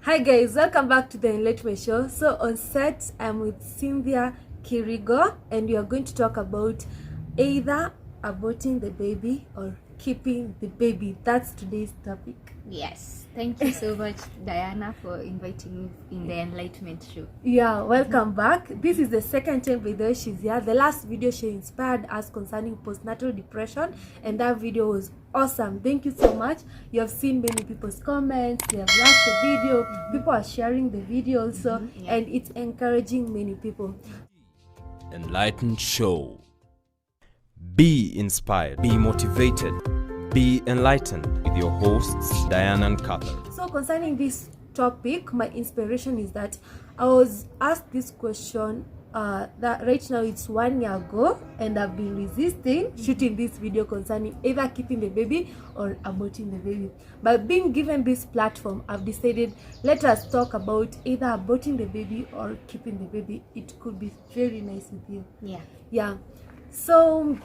Hi guys, welcome back to the Enlightenment Show. So on set, I'm with Cynthia, Kirigo, and we are going to talk about either aborting the baby or keeping the baby. That's today's topic. Yes, thank you so much, Diana, for inviting me in the Enlightenment Show. Yeah, welcome back. This is the second time video she's here. The last video she inspired us concerning postnatal depression, and that video was awesome. Thank you so much. You have seen many people's comments, they have liked the video, people are sharing the video also, and it's encouraging many people. Enlightened Show. Be inspired, be motivated, be enlightened with your hosts Diana and Catherine. So concerning this topic, my inspiration is that I was asked this question that right now it's 1 year ago, and I've been resisting shooting this video concerning either keeping the baby or aborting the baby. But being given this platform, I've decided let us talk about either aborting the baby or keeping the baby. It could be very nice with you. Yeah. So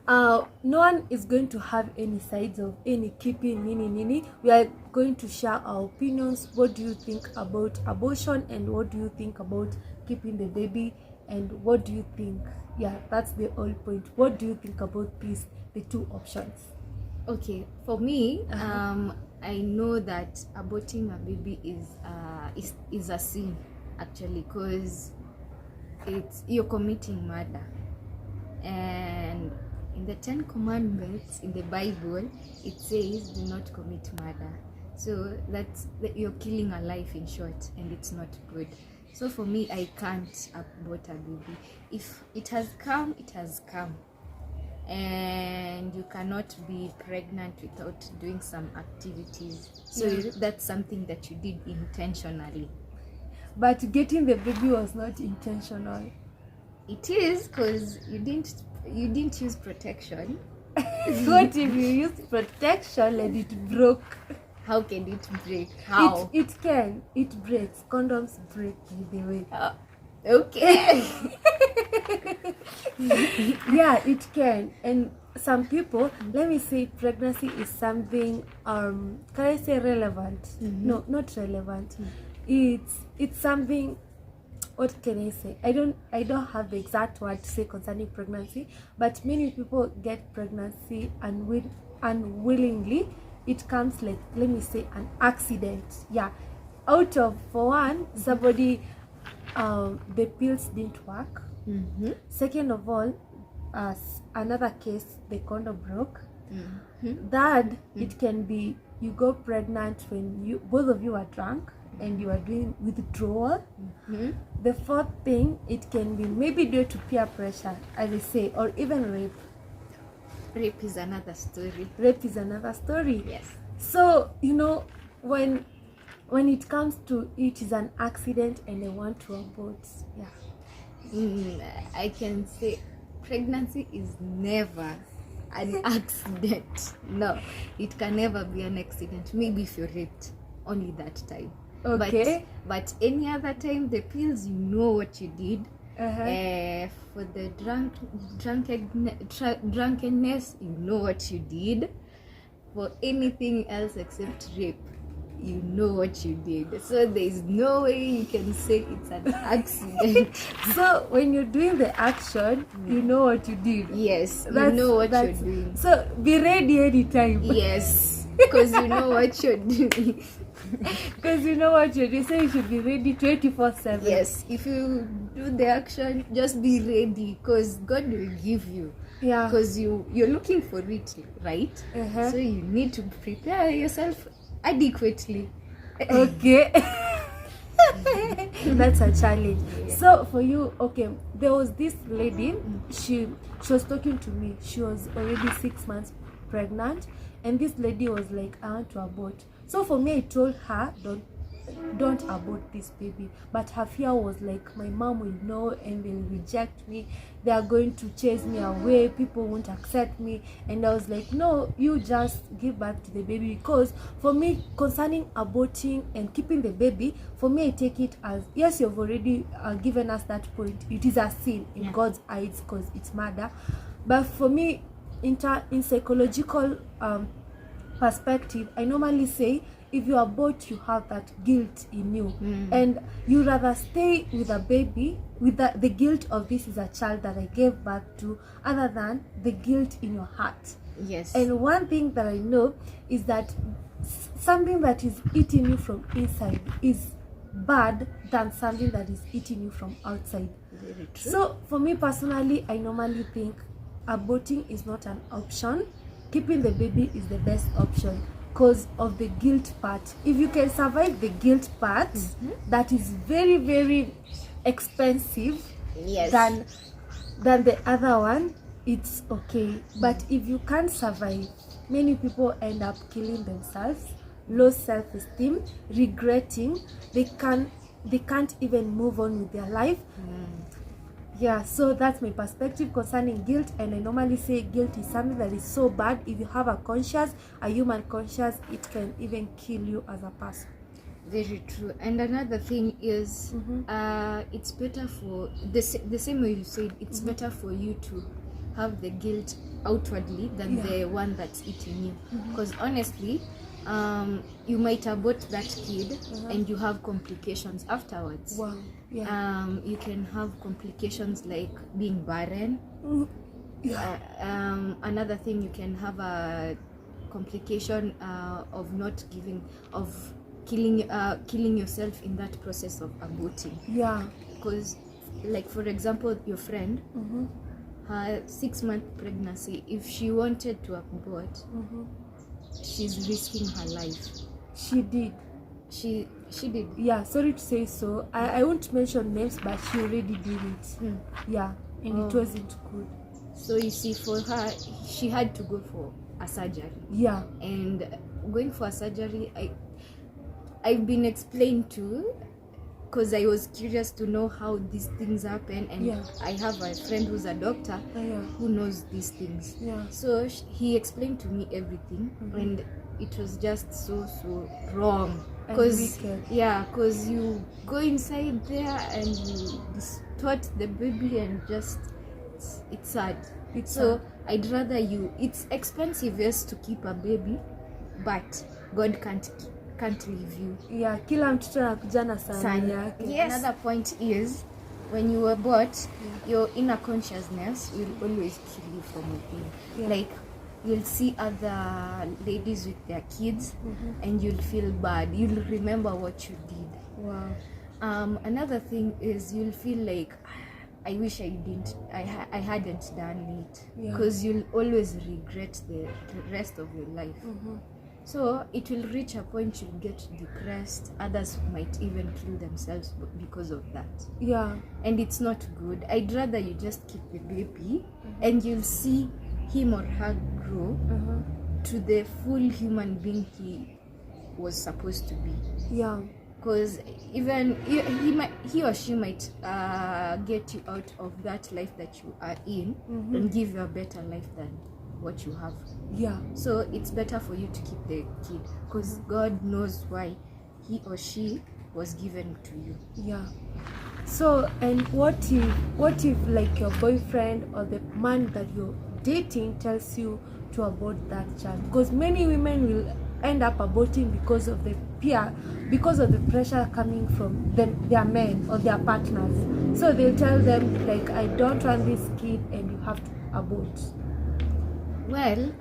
no one is going to have any sides of any keeping nini. We are going to share our opinions. What do you think about abortion, and what do you think about keeping the baby, and what do you think? Yeah, that's the whole point. What do you think about these, the two options? Okay, for me, I know that aborting a baby is a sin, actually, because you're committing murder. And in the 10 Commandments in the Bible, it says do not commit murder. So you're killing a life, in short, and it's not good. So for me, I can't abort a baby. If it has come, it has come. And you cannot be pregnant without doing some activities. So that's something that you did intentionally. But getting the baby was not intentional. It is, because you didn't use protection. What if you used protection and it broke? How can it break? How? It can. It breaks. Condoms break, by the way. Okay. Yeah, it can. And some people, let me say, pregnancy is something, can I say relevant? No, not relevant. It's something, what can I say? I don't have the exact word to say concerning pregnancy, but many people get pregnancy unwillingly. It comes like, let me say, an accident. Yeah, out of, for one, somebody, the pills didn't work. Second of all, another case, the condom broke. Third, it can be you go pregnant when both of you are drunk and you are doing withdrawal. The fourth thing, it can be maybe due to peer pressure, as I say, or even rape. Rape is another story. Yes. So when it comes to it is an accident and they want to abort, I can say pregnancy is never an accident. No, it can never be an accident. Maybe if you're raped, only that time. Okay. But any other time, the pills, you know what you did. For the drunkenness, you know what you did. For anything else except rape, you know what you did. So there is no way you can say it's an accident. So when you're doing the action, you know what you did. Yes, you know what you're doing. So be ready anytime. Yes, because you know what you're doing. Because you know what you're doing, so you should be ready 24/7. Yes, if you do the action, just be ready, because God will give you. Yeah. Because you're looking for it, right? So you need to prepare yourself adequately. Okay. That's a challenge. So for you, okay, there was this lady, she was talking to me. She was already 6 months pregnant, and this lady was like, I want to abort. So for me, I told her, don't abort this baby. But her fear was like, my mom will know and they'll reject me, they are going to chase me away, people won't accept me. And I was like, no, you just give back to the baby. Because for me, concerning aborting and keeping the baby, for me, I take it as, yes, you've already given us that point, it is a sin in God's eyes because it's murder. But for me, in psychological perspective, I normally say if you abort, you have that guilt in you, and you rather stay with a baby with the guilt of this is a child that I gave birth to, other than the guilt in your heart. Yes. And one thing that I know is that something that is eating you from inside is bad than something that is eating you from outside. Very true. So for me personally, I normally think aborting is not an option. Keeping the baby is the best option because of the guilt part. If you can survive the guilt part, that is very, very expensive Yes. than the other one, it's okay. But if you can't survive, many people end up killing themselves, low self-esteem, regretting. They can't even move on with their life. Yeah, so that's my perspective concerning guilt, and I normally say guilt is something that is so bad. If you have a human conscience, it can even kill you as a person. Very true. And another thing is, it's better for the same way you said. It's better for you to have the guilt outwardly than the one that's eating you. Because honestly, you might abort that kid and you have complications afterwards. Wow. Yeah. You can have complications like being barren. Another thing, you can have a complication of killing yourself in that process of aborting. Yeah. Because, like for example, your friend, her 6-month pregnancy, if she wanted to abort, she's risking her life. She did. She did. Yeah, sorry to say so. I won't mention names, but she already did it. Yeah, and it wasn't good. So you see, for her, she had to go for a surgery. Yeah. And going for a surgery, I've been explained to, because I was curious to know how these things happen, and I have a friend who's a doctor who knows these things. Yeah. So he explained to me everything, and it was just so wrong. Because you go inside there and you distort the baby, and just it's sad. So I'd rather it's expensive, yes, to keep a baby, but God can't leave you. Yeah, kila mtoto anakuja na sahani yake. Yes. Another point is, when you abort, your inner consciousness will always kill you from within. Like, you'll see other ladies with their kids, and you'll feel bad. You'll remember what you did. Wow. Another thing is, you'll feel like, I wish I hadn't done it. Because you'll always regret the rest of your life. So it will reach a point you'll get depressed. Others might even kill themselves because of that. Yeah. And it's not good. I'd rather you just keep the baby, and you'll see him or her grow to the full human being he was supposed to be. Yeah. Because even he or she might get you out of that life that you are in, and give you a better life than what you have. Yeah. So it's better for you to keep the kid, because God knows why he or she was given to you. Yeah. So, and what if like your boyfriend or the man that you're dating tells you to abort that child? Because many women will end up aborting because of the pressure coming from their men or their partners. So they'll tell them like, I don't want this kid and you have to abort. Well,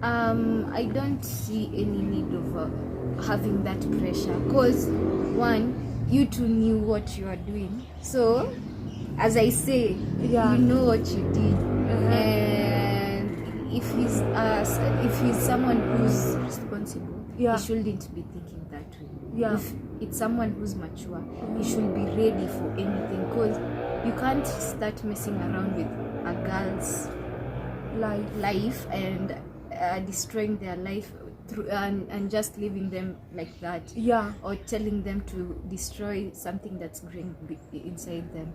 I don't see any need of having that pressure, because one, you two knew what you are doing. So, as I say, you know what you did, and if he's someone who's responsible, he shouldn't be thinking that way. If it's someone who's mature, he should be ready for anything, because you can't start messing around with a girl's life and destroying their life through and just leaving them like that, or telling them to destroy something that's growing inside them.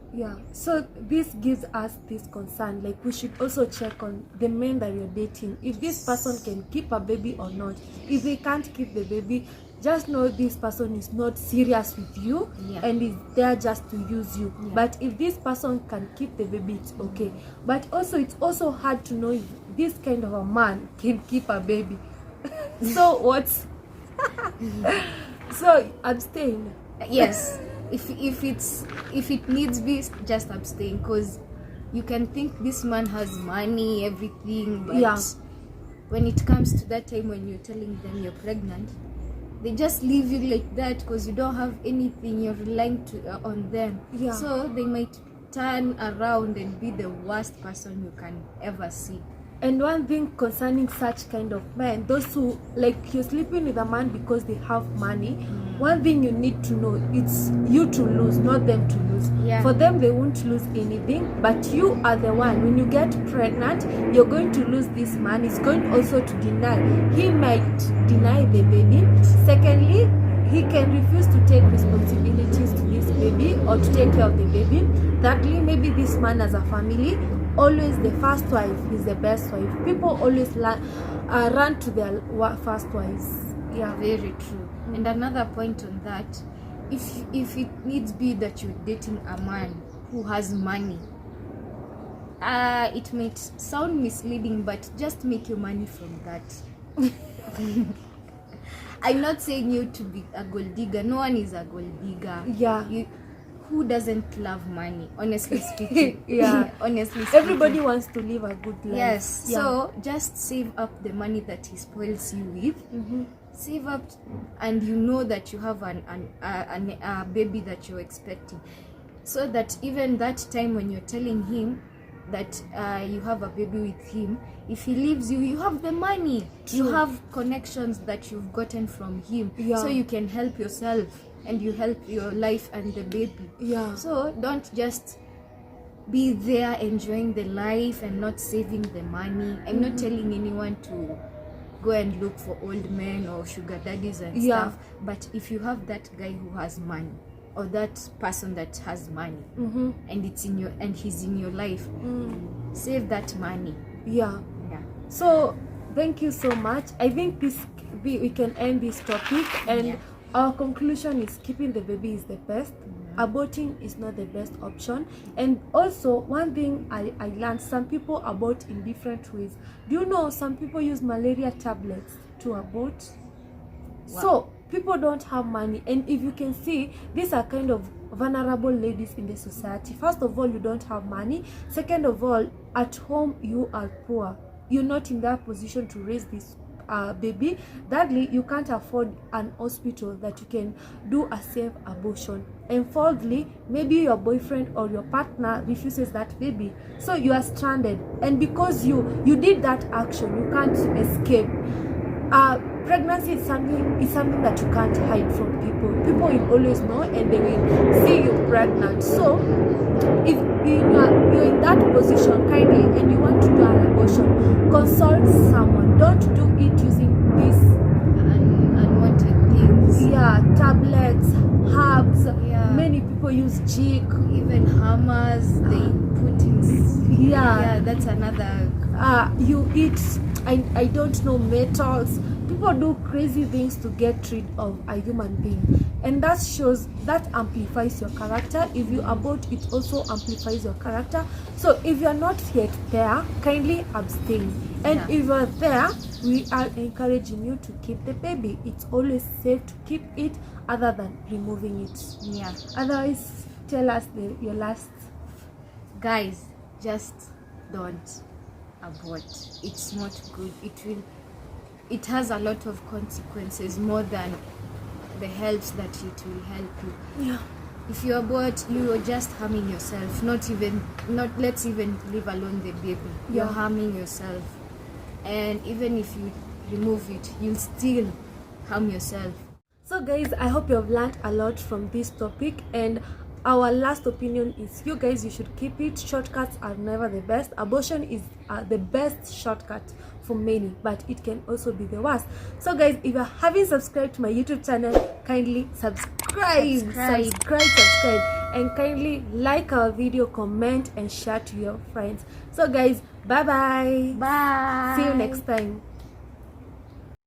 So this gives us this concern, like we should also check on the men that you're dating, if this person can keep a baby or not. If they can't keep the baby, just know this person is not serious with you and is there just to use you. But if this person can keep the baby, it's okay. But also, it's also hard to know if this kind of a man can keep a baby. So what's So abstain. Yes, if it needs be, just abstain, because you can think this man has money, everything, but Yeah. when it comes to that time when you're telling them you're pregnant, they just leave you like that because you don't have anything. You're relying on them. Yeah. So they might turn around and be the worst person you can ever see. And one thing concerning such kind of men, those who, like, you're sleeping with a man because they have money, one thing you need to know, it's you to lose, not them to lose. Yeah. For them, they won't lose anything, but you are the one. When you get pregnant, you're going to lose this man. He's going also to deny. He might deny the baby. Secondly, he can refuse to take responsibilities to this baby or to take care of the baby. Thirdly, maybe this man has a family. Always the first wife is the best wife. People always run to their first wives. Yeah. Very true. And another point on that, if it needs be that you're dating a man who has money, it might sound misleading, but just make your money from that. I'm not saying you to be a gold digger. No one is a gold digger. Yeah. Who doesn't love money? Honestly speaking. Yeah. Honestly speaking. Everybody wants to live a good life. Yes. Yeah. So just save up the money that he spoils you with. Save up, and you know that you have a baby that you're expecting, so that even that time when you're telling him that you have a baby with him, if he leaves you, you have the money. You have connections that you've gotten from him. Yeah. So you can help yourself and you help your life and the baby. Yeah. So don't just be there enjoying the life and not saving the money. I'm not telling anyone to go and look for old men or sugar daddies and stuff, but if you have that guy who has money, or that person that has money, and it's in your, and he's in your life, save that money. Yeah. So thank you so much. I think we can end this topic, and our conclusion is keeping the baby is the best. Aborting is not the best option. And also, one thing I learned, some people abort in different ways. Do you know some people use malaria tablets to abort? Wow. So people don't have money, and if you can see, these are kind of vulnerable ladies in the society. First of all, you don't have money. Second of all, at home you are poor. You're not in that position to raise this baby. Thirdly, you can't afford an hospital that you can do a safe abortion. And fourthly, maybe your boyfriend or your partner refuses that baby, so you are stranded. And because you did that action, you can't escape. Pregnancy is something that you can't hide from people. People will always know, and they will see you pregnant. So if you're in that position, kindly, and you want to do an abortion, consult someone. Don't do it using these unwanted things. Yeah, tablets, herbs. Many people use jig, even hammers. They put in. Yeah, that's another. You eat, I don't know, metals. People do crazy things to get rid of a human being, and that amplifies your character. If you abort, it also amplifies your character. So if you're not yet there, kindly abstain. And if you're there, we are encouraging you to keep the baby. It's always safe to keep it, other than removing it. Otherwise, tell us your last. Guys, just don't abort. It's not good. It has a lot of consequences, more than the help that it will help you. If you abort, you are just harming yourself. Let's even leave alone the baby. You're harming yourself. And even if you remove it, you'll still harm yourself. So guys, I hope you have learned a lot from this topic, and our last opinion is, you guys, you should keep it. Shortcuts are never the best. Abortion is the best shortcut for many, but it can also be the worst. So guys, if you haven't subscribed to my YouTube channel, kindly subscribe, and kindly like our video, comment, and share to your friends. So guys, bye. Bye. See you next time.